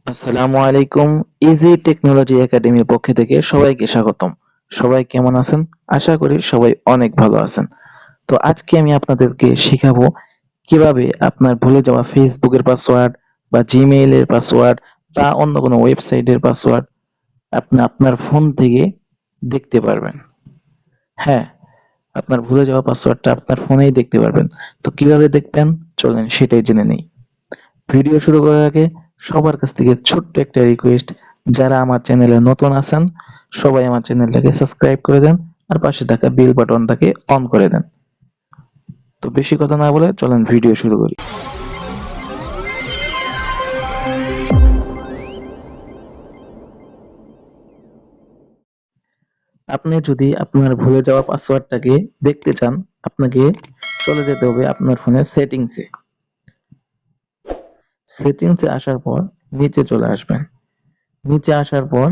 আসসালামু আলাইকুম। Easy technology একাডেমির পক্ষ থেকে সবাইকে স্বাগতম। সবাই কেমন আছেন? আশা করি সবাই অনেক ভালো আছেন। তো আজকে আমি আপনাদেরকে শিখাবো কিভাবে আপনার ভুলে যাওয়া ফেসবুকের পাসওয়ার্ড বা জিমেইল এর পাসওয়ার্ড বা অন্য কোনো ওয়েবসাইটের পাসওয়ার্ড আপনি আপনার ফোন থেকে দেখতে পারবেন। হ্যাঁ, আপনার ভুলে যাওয়া পাসওয়ার্ডটা আপনার ফোনেই দেখতে পারবেন। তো কিভাবে দেখবেন? চলেন সেটাই জেনে নেই। ভিডিও শুরু করার আগে সবার কাছ থেকে ছোট্ট একটা রিকোয়েস্ট, যারা আমার চ্যানেলে নতুন আছেন সবাই আমার চ্যানেলটাকে সাবস্ক্রাইব করে দেন আর পাশে থাকা বেল বাটনটাকে অন করে দেন। তো বেশি কথা না বলে চলেন ভিডিও শুরু করি। আপনি যদি আপনার ভুলে যাওয়া পাসওয়ার্ডটাকে দেখতে চান, আপনাকে চলে যেতে হবে আপনার ফোনের সেটিংসে। সেটিংসে আসার পর নিচে চলে আসবেন। নিচে আসার পর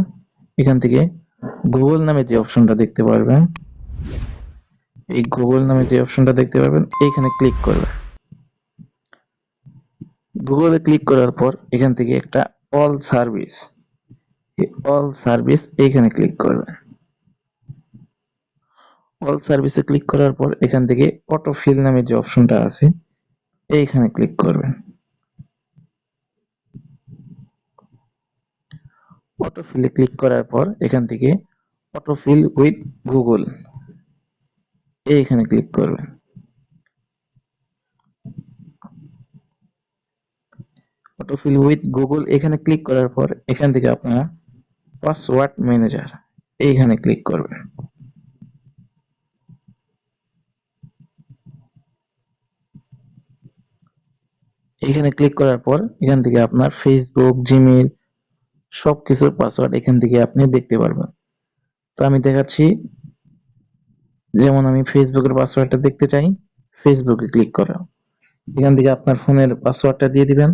এখান থেকে গুগল নামে যে অপশনটা দেখতে পারবেন, এই গুগল নামে যে অপশনটা দেখতে পারবেন এইখানে ক্লিক করবেন। গুগলে ক্লিক করার পর এখান থেকে একটা অল সার্ভিস, অল সার্ভিস এইখানে ক্লিক করবেন। অল সার্ভিসে ক্লিক করার পর এখান থেকে অটোফিল নামে যে অপশনটা আছে এইখানে ক্লিক করবেন। অটোফিলে ক্লিক করার পর এখান থেকে অটোফিল উইথ গুগল এইখানে ক্লিক করবেন। অটোফিল উইথ গুগল এখানে ক্লিক করার পর এখান থেকে আপনারা পাসওয়ার্ড ম্যানেজার এইখানে ক্লিক করবেন। এখানে ক্লিক করার পর এখান থেকে আপনার ফেসবুক, জিমেইল সবকিছুর পাসওয়ার্ড এখান থেকে আপনি দেখতে পারবেন। তো আমি দেখাচ্ছি, যেমন আমি ফেসবুকের পাসওয়ার্ডটা দেখতে চাই, ফেসবুকে ক্লিক করা। এখান থেকে আপনার ফোনের পাসওয়ার্ডটা দিয়ে দিবেন,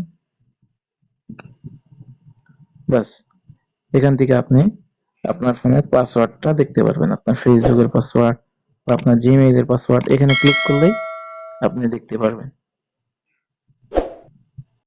বাস। এখান থেকে আপনি আপনার ফোনের পাসওয়ার্ডটা দেখতে পারবেন, আপনার ফেসবুকের পাসওয়ার্ড বা আপনার জিমেইলের পাসওয়ার্ড এখানে ক্লিক করলেই আপনি দেখতে পারবেন।